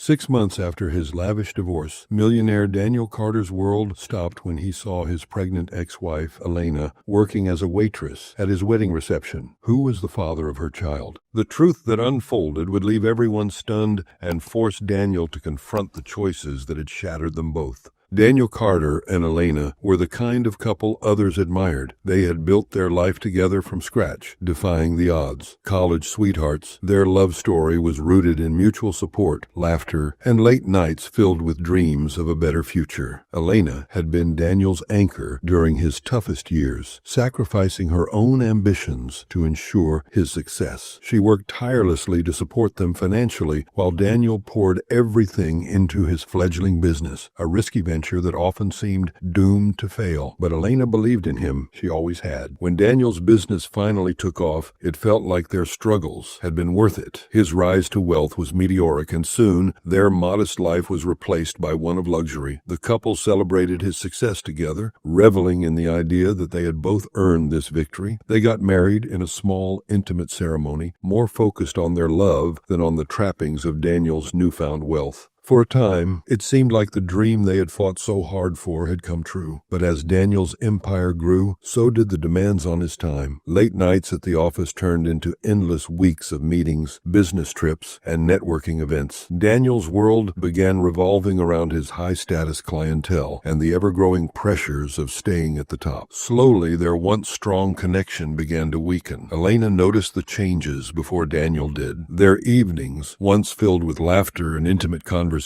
6 months after his lavish divorce, millionaire Daniel Carter's world stopped when he saw his pregnant ex-wife, Elena, working as a waitress at his wedding reception. Who was the father of her child? The truth that unfolded would leave everyone stunned and force Daniel to confront the choices that had shattered them both. Daniel Carter and Elena were the kind of couple others admired. They had built their life together from scratch, defying the odds. College sweethearts, their love story was rooted in mutual support, laughter, and late nights filled with dreams of a better future. Elena had been Daniel's anchor during his toughest years, sacrificing her own ambitions to ensure his success. She worked tirelessly to support them financially, while Daniel poured everything into his fledgling business, a risky venture that often seemed doomed to fail. But Elena believed in him. She always had. When Daniel's business finally took off, it felt like their struggles had been worth it. His rise to wealth was meteoric, and soon their modest life was replaced by one of luxury. The couple celebrated his success together, reveling in the idea that they had both earned this victory. They got married in a small, intimate ceremony, more focused on their love than on the trappings of Daniel's newfound wealth. For a time, it seemed like the dream they had fought so hard for had come true. But as Daniel's empire grew, so did the demands on his time. Late nights at the office turned into endless weeks of meetings, business trips, and networking events. Daniel's world began revolving around his high-status clientele and the ever-growing pressures of staying at the top. Slowly, their once strong connection began to weaken. Elena noticed the changes before Daniel did. Their evenings, once filled with laughter and intimate conversations,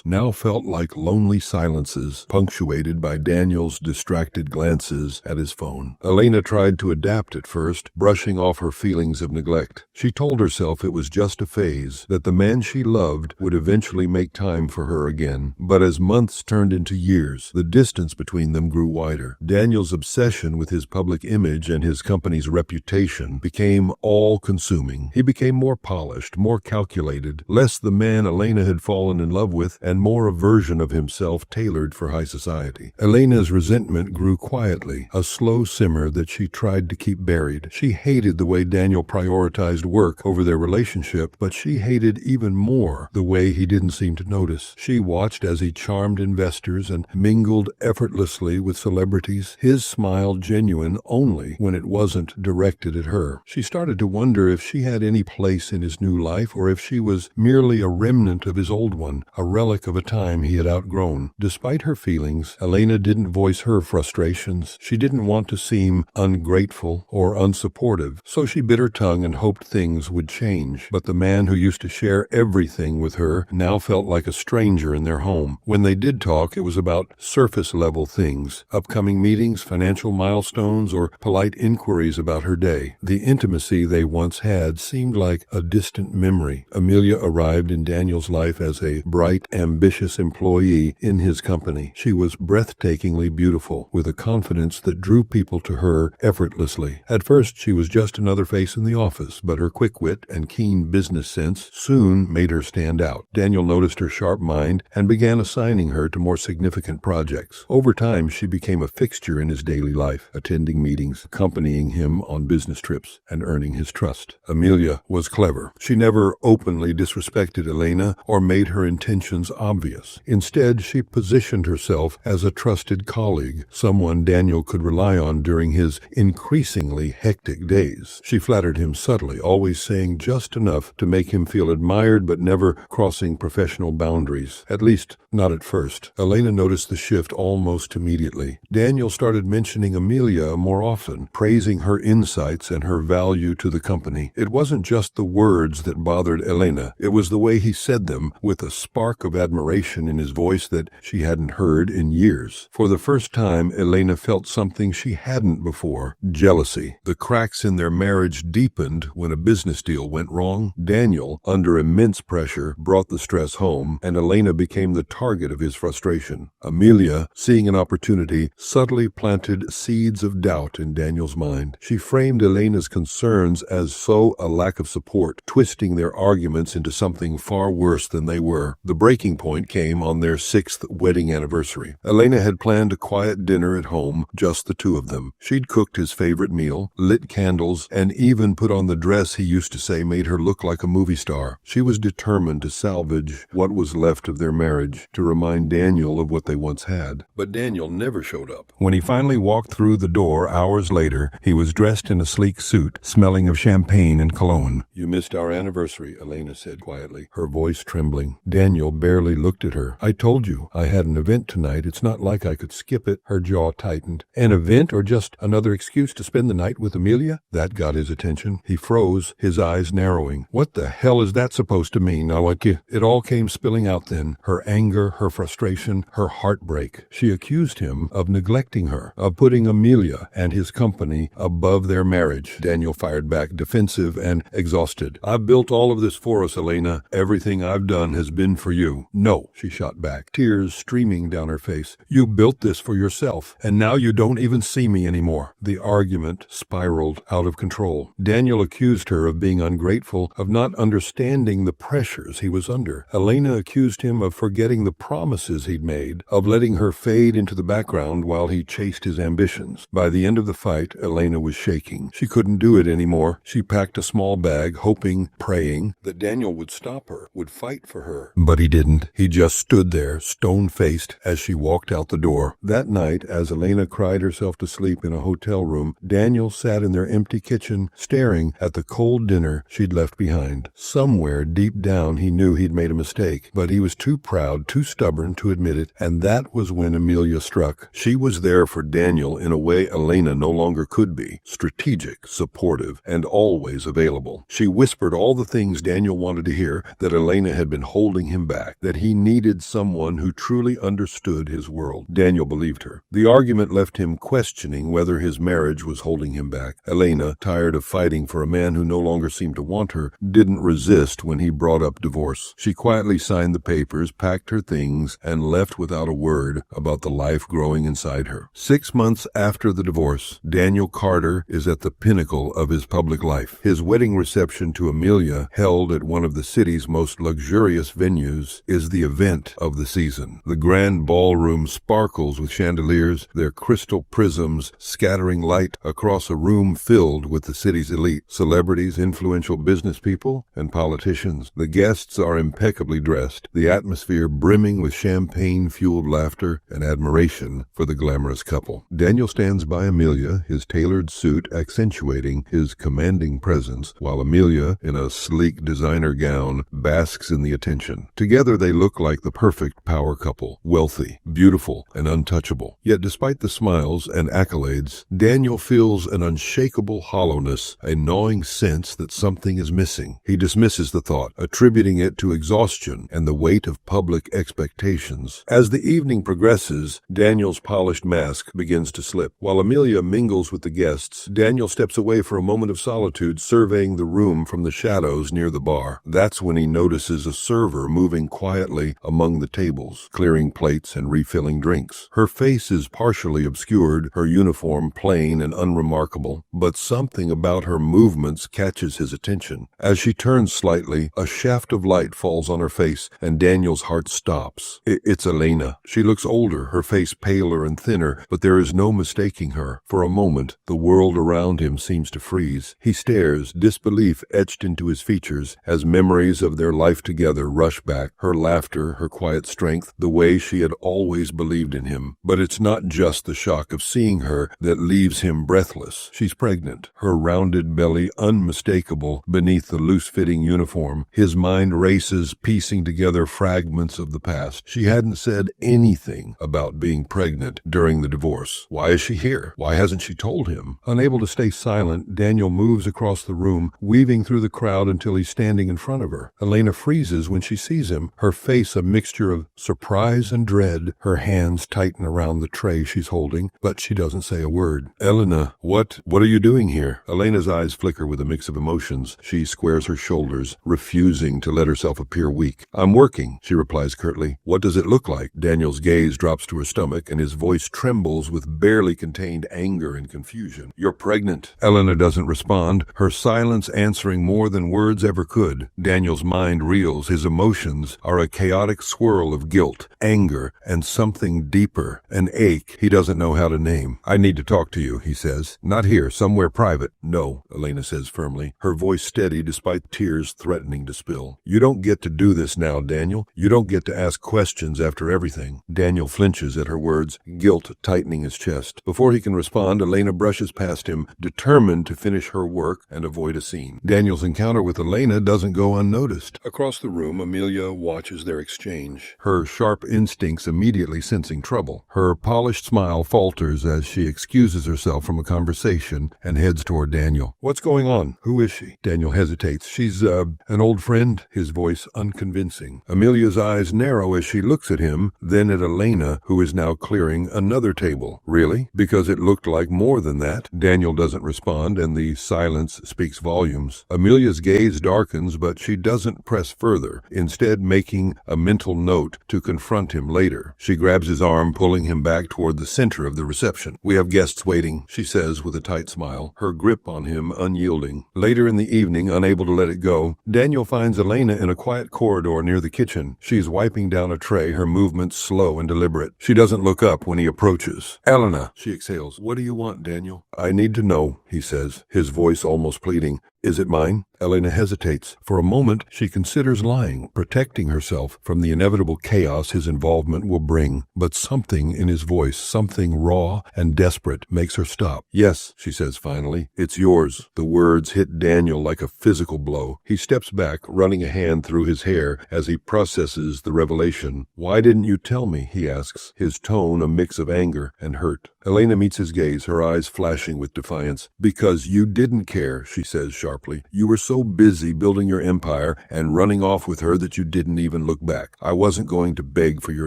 now felt like lonely silences, punctuated by Daniel's distracted glances at his phone. Elena tried to adapt at first, brushing off her feelings of neglect. She told herself it was just a phase, that the man she loved would eventually make time for her again. But as months turned into years, the distance between them grew wider. Daniel's obsession with his public image and his company's reputation became all-consuming. He became more polished, more calculated, less the man Elena had fallen in love with, and more a version of himself tailored for high society. Elena's resentment grew quietly, a slow simmer that she tried to keep buried. She hated the way Daniel prioritized work over their relationship, but she hated even more the way he didn't seem to notice. She watched as he charmed investors and mingled effortlessly with celebrities, his smile genuine only when it wasn't directed at her. She started to wonder if she had any place in his new life, or if she was merely a remnant of his old one, a relic of a time he had outgrown. Despite her feelings, Elena didn't voice her frustrations. She didn't want to seem ungrateful or unsupportive, so she bit her tongue and hoped things would change. But the man who used to share everything with her now felt like a stranger in their home. When they did talk, it was about surface-level things, upcoming meetings, financial milestones, or polite inquiries about her day. The intimacy they once had seemed like a distant memory. Amelia arrived in Daniel's life as a bright, ambitious employee in his company. She was breathtakingly beautiful, with a confidence that drew people to her effortlessly. At first, she was just another face in the office, but her quick wit and keen business sense soon made her stand out. Daniel noticed her sharp mind and began assigning her to more significant projects. Over time, she became a fixture in his daily life, attending meetings, accompanying him on business trips, and earning his trust. Amelia was clever. She never openly disrespected Elena or made her intentions obvious. Instead, she positioned herself as a trusted colleague, someone Daniel could rely on during his increasingly hectic days. She flattered him subtly, always saying just enough to make him feel admired but never crossing professional boundaries, at least not at first. Elena noticed the shift almost immediately. Daniel started mentioning Amelia more often, praising her insights and her value to the company. It wasn't just the words that bothered Elena, it was the way he said them, with a spark of admiration in his voice that she hadn't heard in years. For the first time, Elena felt something she hadn't before: jealousy. The cracks in their marriage deepened when a business deal went wrong. Daniel, under immense pressure, brought the stress home, and Elena became the target of his frustration. Amelia, seeing an opportunity, subtly planted seeds of doubt in Daniel's mind. She framed Elena's concerns as so a lack of support, twisting their arguments into something far worse than they were. her. The breaking point came on their 6th wedding anniversary. Elena had planned a quiet dinner at home, just the two of them. She'd cooked his favorite meal, lit candles, and even put on the dress he used to say made her look like a movie star. She was determined to salvage what was left of their marriage, to remind Daniel of what they once had. But Daniel never showed up. When he finally walked through the door hours later, he was dressed in a sleek suit, smelling of champagne and cologne. "You missed our anniversary," Elena said quietly, her voice trembling. Daniel barely looked at her. "I told you I had an event tonight. It's not like I could skip it." Her jaw tightened. "An event, or just another excuse to spend the night with Amelia?" That got his attention. He froze, his eyes narrowing. "What the hell is that supposed to mean, Nawaki?" It all came spilling out then. Her anger, her frustration, her heartbreak. She accused him of neglecting her, of putting Amelia and his company above their marriage. Daniel fired back, defensive and exhausted. "I've built all of this for us, Elena. Everything I've done has been for you." "No," she shot back, tears streaming down her face. "You built this for yourself, and now you don't even see me anymore." The argument spiraled out of control. Daniel accused her of being ungrateful, of not understanding the pressures he was under. Elena accused him of forgetting the promises he'd made, of letting her fade into the background while he chased his ambitions. By the end of the fight, Elena was shaking. She couldn't do it anymore. She packed a small bag, hoping, praying, that Daniel would stop her, would fight for her. But he didn't. He just stood there, stone-faced, as she walked out the door. That night, as Elena cried herself to sleep in a hotel room, Daniel sat in their empty kitchen, staring at the cold dinner she'd left behind. Somewhere deep down he knew he'd made a mistake, but he was too proud, too stubborn to admit it, and that was when Amelia struck. She was there for Daniel in a way Elena no longer could be: strategic, supportive, and always available. She whispered all the things Daniel wanted to hear, that Elena had been holding him back, that he needed someone who truly understood his world. Daniel believed her. The argument left him questioning whether his marriage was holding him back. Elena, tired of fighting for a man who no longer seemed to want her, didn't resist when he brought up divorce. She quietly signed the papers, packed her things, and left without a word about the life growing inside her. 6 months after the divorce, Daniel Carter is at the pinnacle of his public life. His wedding reception to Amelia, held at one of the city's most luxurious venues, is the event of the season. The grand ballroom sparkles with chandeliers, their crystal prisms scattering light across a room filled with the city's elite, celebrities, influential business people, and politicians. The guests are impeccably dressed, the atmosphere brimming with champagne-fueled laughter and admiration for the glamorous couple. Daniel stands by Amelia, his tailored suit accentuating his commanding presence, while Amelia, in a sleek designer gown, basks in the attention. Together they look like the perfect power couple, wealthy, beautiful, and untouchable. Yet despite the smiles and accolades, Daniel feels an unshakable hollowness, a gnawing sense that something is missing. He dismisses the thought, attributing it to exhaustion and the weight of public expectations. As the evening progresses, Daniel's polished mask begins to slip. While Amelia mingles with the guests, Daniel steps away for a moment of solitude, surveying the room from the shadows near the bar. That's when he notices a server moving quietly among the tables, clearing plates and refilling drinks. Her face is partially obscured, her uniform plain and unremarkable, but something about her movements catches his attention. As she turns slightly, a shaft of light falls on her face, and Daniel's heart stops. It's Elena. She looks older, her face paler and thinner, but there is no mistaking her. For a moment, the world around him seems to freeze. He stares, disbelief etched into his features, as memories of their life together rush back, her laughter, her quiet strength, the way she had always believed in him. But it's not just the shock of seeing her that leaves him breathless. She's pregnant, her rounded belly unmistakable beneath the loose-fitting uniform. His mind races, piecing together fragments of the past. She hadn't said anything about being pregnant during the divorce. Why is she here? Why hasn't she told him? Unable to stay silent, Daniel moves across the room, weaving through the crowd until he's standing in front of her. Elena freezes when she sees him, her face a mixture of surprise and dread. Her hands tighten around the tray she's holding, but she doesn't say a word. "Elena, what are you doing here?" Elena's eyes flicker with a mix of emotions. She squares her shoulders, refusing to let herself appear weak. "I'm working," she replies curtly. "What does it look like?" Daniel's gaze drops to her stomach, and his voice trembles with barely contained anger and confusion. "You're pregnant." Elena doesn't respond, her silence answering more than words ever could. Daniel's mind reels, his emotions emotions are a chaotic swirl of guilt, anger, and something deeper, an ache he doesn't know how to name. I need to talk to you, he says. Not here, somewhere private. No, Elena says firmly, her voice steady despite tears threatening to spill. You don't get to do this now, Daniel. You don't get to ask questions after everything. Daniel flinches at her words, guilt tightening his chest. Before he can respond, Elena brushes past him, determined to finish her work and avoid a scene. Daniel's encounter with Elena doesn't go unnoticed. Across the room, Amelia watches their exchange, her sharp instincts immediately sensing trouble. Her polished smile falters as she excuses herself from a conversation and heads toward Daniel. What's going on? Who is she? Daniel hesitates. She's, an old friend, his voice unconvincing. Amelia's eyes narrow as she looks at him, then at Elena, who is now clearing another table. Really? Because it looked like more than that. Daniel doesn't respond, and the silence speaks volumes. Amelia's gaze darkens, but she doesn't press further, instead making a mental note to confront him later. She grabs his arm, pulling him back toward the center of the reception. We have guests waiting, she says with a tight smile, her grip on him unyielding. Later in the evening, unable to let it go, Daniel finds Elena in a quiet corridor near the kitchen. She's wiping down a tray, her movements slow and deliberate. She doesn't look up when he approaches. Elena, she exhales. What do you want, Daniel? I need to know, he says, his voice almost pleading. Is it mine? Elena hesitates. For a moment, she considers lying, protecting herself from the inevitable chaos his involvement will bring. But something in his voice, something raw and desperate, makes her stop. Yes, she says finally. It's yours. The words hit Daniel like a physical blow. He steps back, running a hand through his hair as he processes the revelation. Why didn't you tell me? He asks, his tone a mix of anger and hurt. Elena meets his gaze, her eyes flashing with defiance. Because you didn't care, she says sharply. You were so busy building your empire and running off with her that you didn't even look back. I wasn't going to beg for your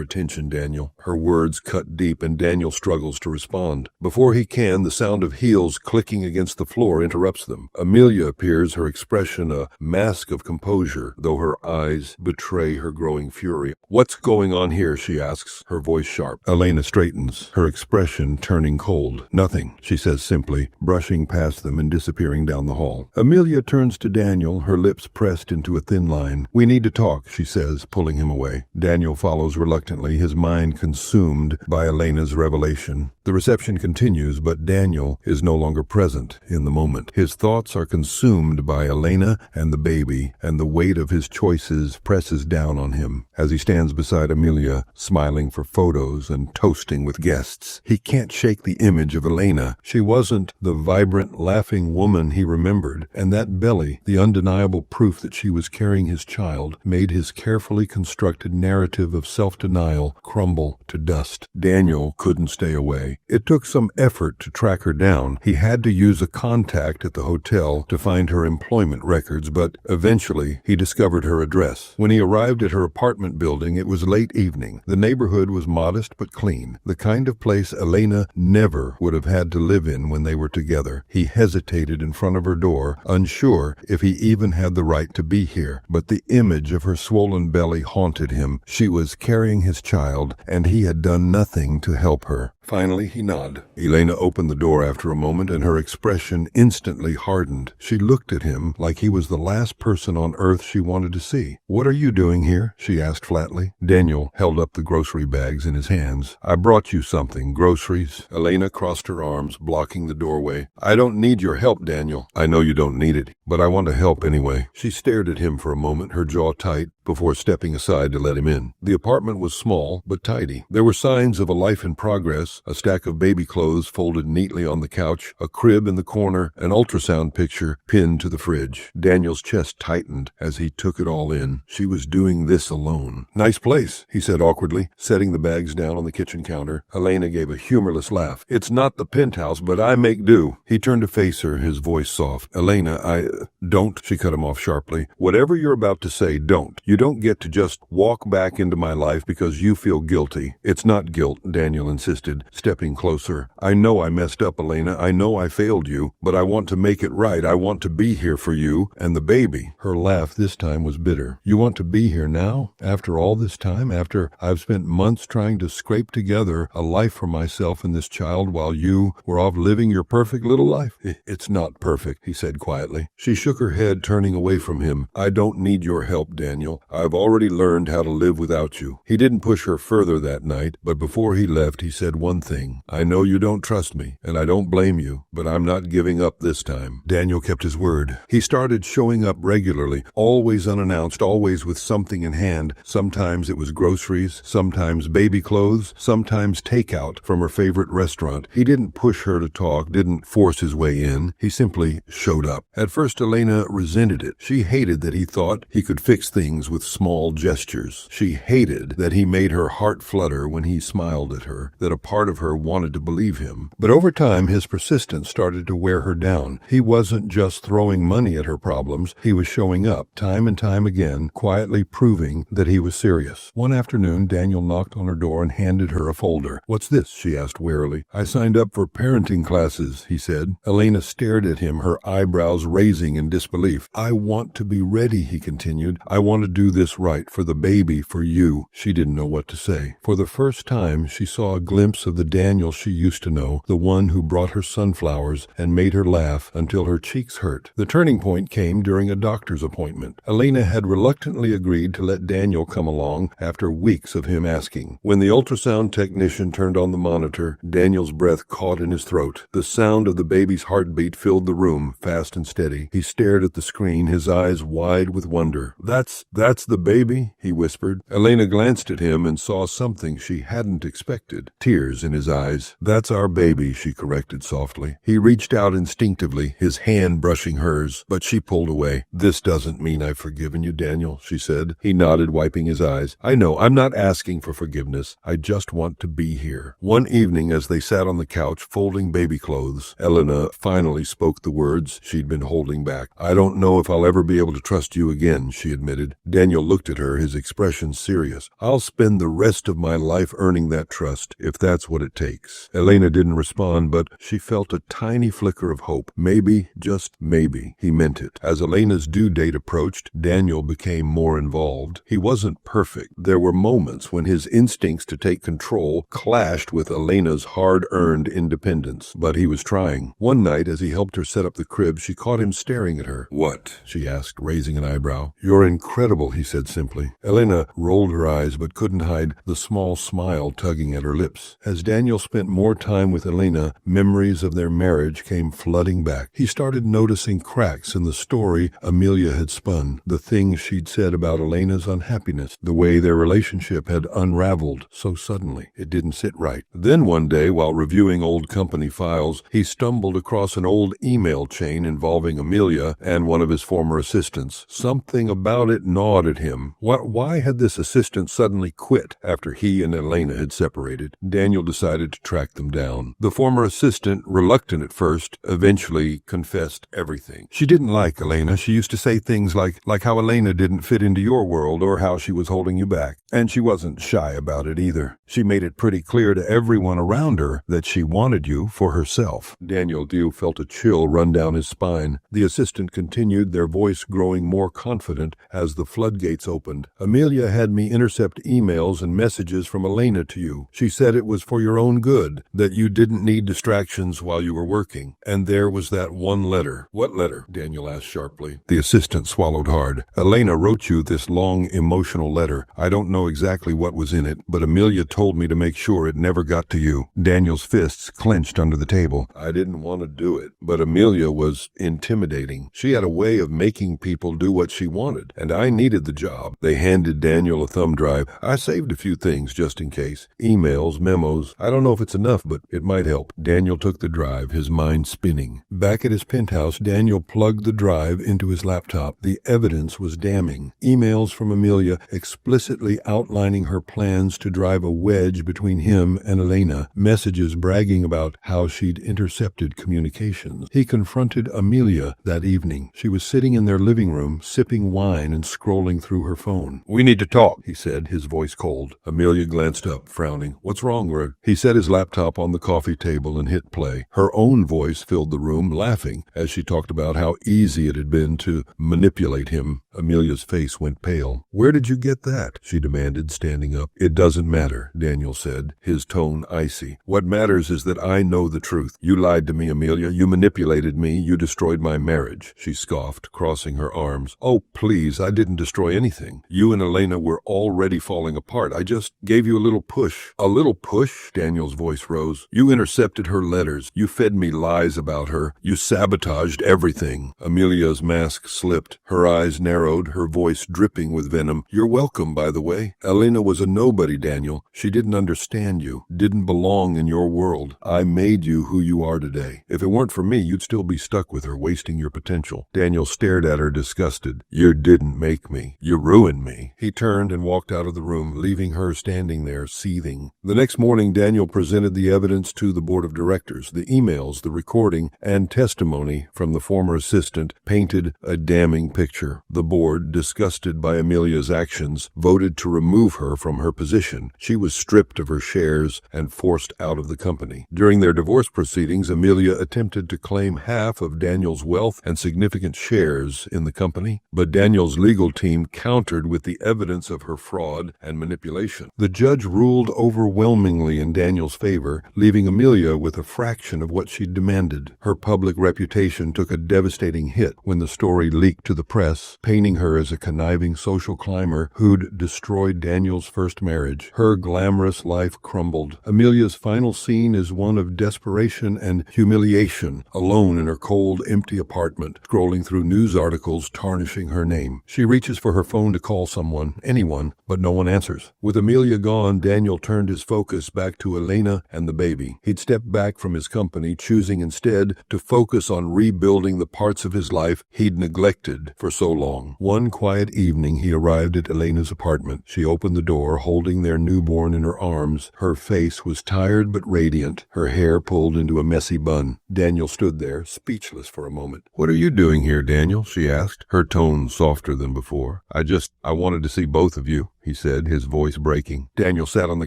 attention, Daniel. Her words cut deep, and Daniel struggles to respond. Before he can, the sound of heels clicking against the floor interrupts them. Amelia appears, her expression a mask of composure, though her eyes betray her growing fury. What's going on here? She asks, her voice sharp. Elena straightens, her expression turning cold. Nothing, she says simply, brushing past them and disappearing down the hall. Amelia turns to Daniel, her lips pressed into a thin line. We need to talk, she says, pulling him away. Daniel follows reluctantly, his mind consumed by Elena's revelation. The reception continues, but Daniel is no longer present in the moment. His thoughts are consumed by Elena and the baby, and the weight of his choices presses down on him. As he stands beside Amelia, smiling for photos and toasting with guests, he can't shake the image of Elena. She wasn't the vibrant, laughing woman he remembered, and that belly, the undeniable proof that she was carrying his child, made his carefully constructed narrative of self-denial crumble to dust. Daniel couldn't stay away. It took some effort to track her down. He had to use a contact at the hotel to find her employment records, but eventually he discovered her address. When he arrived at her apartment building, it was late evening. The neighborhood was modest but clean, the kind of place Elena never would have had to live in when they were together. He hesitated in front of her door, unsure if he even had the right to be here. But the image of her swollen belly haunted him. She was carrying his child, and he had done nothing to help her. Finally, he nodded. Elena opened the door after a moment, and her expression instantly hardened. She looked at him like he was the last person on earth she wanted to see. What are you doing here? She asked flatly. Daniel held up the grocery bags in his hands. I brought you something. Groceries. Elena crossed her arms, blocking the doorway. I don't need your help, Daniel. I know you don't need it, but I want to help anyway. She stared at him for a moment, her jaw tight, before stepping aside to let him in. The apartment was small, but tidy. There were signs of a life in progress, a stack of baby clothes folded neatly on the couch, a crib in the corner, an ultrasound picture pinned to the fridge. Daniel's chest tightened as he took it all in. She was doing this alone. Nice place, he said awkwardly, setting the bags down on the kitchen counter. Elena gave a humorless laugh. It's not the penthouse, but I make do. He turned to face her, his voice soft. Elena, don't, she cut him off sharply. Whatever you're about to say, don't. You don't get to just walk back into my life because you feel guilty. It's not guilt, Daniel insisted. stepping closer. "I know I messed up, Elena. I know I failed you, but I want to make it right. I want to be here for you and the baby." Her laugh this time was bitter. "You want to be here now? After all this time? After I've spent months trying to scrape together a life for myself and this child while you were off living your perfect little life?" "It's not perfect," he said quietly. She shook her head, turning away from him. "I don't need your help, Daniel. I've already learned how to live without you." He didn't push her further that night, but before he left, he said one thing. "I know you don't trust me, and I don't blame you, but I'm not giving up this time." Daniel kept his word. He started showing up regularly, always unannounced, always with something in hand. Sometimes it was groceries, sometimes baby clothes, sometimes takeout from her favorite restaurant. He didn't push her to talk, didn't force his way in. He simply showed up. At first, Elena resented it. She hated that he thought he could fix things with small gestures. She hated that he made her heart flutter when he smiled at her, that a part of her wanted to believe him. But over time, his persistence started to wear her down. He wasn't just throwing money at her problems. He was showing up time and time again, quietly proving that he was serious. One afternoon, Daniel knocked on her door and handed her a folder. "What's this?" she asked warily. "I signed up for parenting classes," he said. Elena stared at him, her eyebrows raising in disbelief. "I want to be ready," he continued. "I want to do this right, for the baby, for you." She didn't know what to say. For the first time, she saw a glimpse of the Daniel she used to know, the one who brought her sunflowers and made her laugh until her cheeks hurt. The turning point came during a doctor's appointment. Elena had reluctantly agreed to let Daniel come along after weeks of him asking. When the ultrasound technician turned on the monitor, Daniel's breath caught in his throat. The sound of the baby's heartbeat filled the room, fast and steady. He stared at the screen, his eyes wide with wonder. That's the baby?" he whispered. Elena glanced at him and saw something she hadn't expected. Tears in his eyes. "That's our baby," she corrected softly. He reached out instinctively, his hand brushing hers, but she pulled away. "This doesn't mean I've forgiven you, Daniel," she said. He nodded, wiping his eyes. "I know, I'm not asking for forgiveness. I just want to be here." One evening, as they sat on the couch folding baby clothes, Elena finally spoke the words she'd been holding back. "I don't know if I'll ever be able to trust you again," she admitted. Daniel looked at her, his expression serious. "I'll spend the rest of my life earning that trust, if that's what it takes." Elena didn't respond, but she felt a tiny flicker of hope. Maybe, just maybe, he meant it. As Elena's due date approached, Daniel became more involved. He wasn't perfect. There were moments when his instincts to take control clashed with Elena's hard-earned independence, but he was trying. One night, as he helped her set up the crib, she caught him staring at her. "What?" she asked, raising an eyebrow. "You're incredible," he said simply. Elena rolled her eyes but couldn't hide the small smile tugging at her lips. As Daniel spent more time with Elena, memories of their marriage came flooding back. He started noticing cracks in the story Amelia had spun, the things she'd said about Elena's unhappiness, the way their relationship had unraveled so suddenly. It didn't sit right. Then one day, while reviewing old company files, he stumbled across an old email chain involving Amelia and one of his former assistants. Something about it gnawed at him. Why had this assistant suddenly quit after he and Elena had separated? Daniel decided to track them down. The former assistant, reluctant at first, eventually confessed everything. She didn't like Elena. She used to say things like how Elena didn't fit into your world or how she was holding you back. And she wasn't shy about it either. She made it pretty clear to everyone around her that she wanted you for herself. Daniel Dew felt a chill run down his spine. The assistant continued, their voice growing more confident as the floodgates opened. "Amelia had me intercept emails and messages from Elena to you. She said it was for your own good, that you didn't need distractions while you were working. And there was that one letter." "What letter?" Daniel asked sharply. The assistant swallowed hard. "Elena wrote you this long, emotional letter. I don't know exactly what was in it, but Amelia told me to make sure it never got to you." Daniel's fists clenched under the table. "I didn't want to do it, but Amelia was intimidating. She had a way of making people do what she wanted, and I needed the job." They handed Daniel a thumb drive. "I saved a few things just in case. Emails, memos. I don't know if it's enough, but it might help." Daniel took the drive, his mind spinning. Back at his penthouse, Daniel plugged the drive into his laptop. The evidence was damning. Emails from Amelia explicitly outlining her plans to drive a wedge between him and Elena. Messages bragging about how she'd intercepted communications. He confronted Amelia that evening. She was sitting in their living room, sipping wine and scrolling through her phone. "We need to talk," he said, his voice cold. Amelia glanced up, frowning. "What's wrong? computer. He set his laptop on the coffee table and hit play. Her own voice filled the room, laughing as she talked about how easy it had been to manipulate him. Amelia's face went pale. "Where did you get that?" she demanded, standing up. "It doesn't matter," Daniel said, his tone icy. "What matters is that I know the truth. You lied to me, Amelia. You manipulated me. You destroyed my marriage," she scoffed, crossing her arms. "Oh, please, I didn't destroy anything. You and Elena were already falling apart. I just gave you a little push." "A little push?" Daniel's voice rose. "You intercepted her letters. You fed me lies about her. You sabotaged everything." Amelia's mask slipped. Her eyes narrowed, her voice dripping with venom. "You're welcome, by the way. Elena was a nobody, Daniel. She didn't understand you, didn't belong in your world. I made you who you are today. If it weren't for me, you'd still be stuck with her, wasting your potential." Daniel stared at her, disgusted. "You didn't make me. You ruined me." He turned and walked out of the room, leaving her standing there, seething. The next morning, Daniel presented the evidence to the board of directors. The emails, the recording, and testimony from the former assistant painted a damning picture. The board, disgusted by Amelia's actions, voted to remove her from her position. She was stripped of her shares and forced out of the company. During their divorce proceedings, Amelia attempted to claim half of Daniel's wealth and significant shares in the company, but Daniel's legal team countered with the evidence of her fraud and manipulation. The judge ruled overwhelmingly in Daniel's favor, leaving Amelia with a fraction of what she demanded. Her public reputation took a devastating hit when the story leaked to the press, painting her as a conniving social climber who'd destroyed Daniel's first marriage. Her glamorous life crumbled. Amelia's final scene is one of desperation and humiliation, alone in her cold, empty apartment, scrolling through news articles tarnishing her name. She reaches for her phone to call someone, anyone, but no one answers. With Amelia gone, Daniel turned his focus back to Elena and the baby. He'd stepped back from his company, choosing instead to focus on rebuilding the parts of his life he'd neglected for so long. One quiet evening, he arrived at Elena's apartment. She opened the door, holding their newborn in her arms. Her face was tired but radiant, her hair pulled into a messy bun. Daniel stood there, speechless for a moment. "What are you doing here, Daniel?" she asked, her tone softer than before. I wanted to see both of you," he said, his voice breaking. Daniel sat on the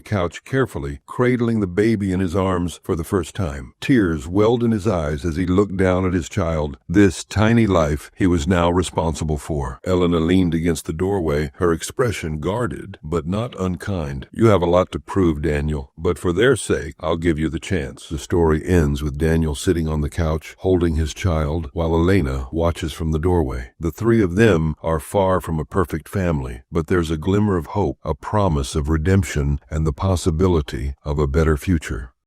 couch carefully, cradling the baby in his arms for the first time. Tears welled in his eyes as he looked down at his child, this tiny life he was now responsible for. Elena leaned against the doorway, her expression guarded, but not unkind. "You have a lot to prove, Daniel, but for their sake, I'll give you the chance." The story ends with Daniel sitting on the couch, holding his child, while Elena watches from the doorway. The three of them are far from a perfect family, but there's a glimmer of hope, a promise of redemption, and the possibility of a better future.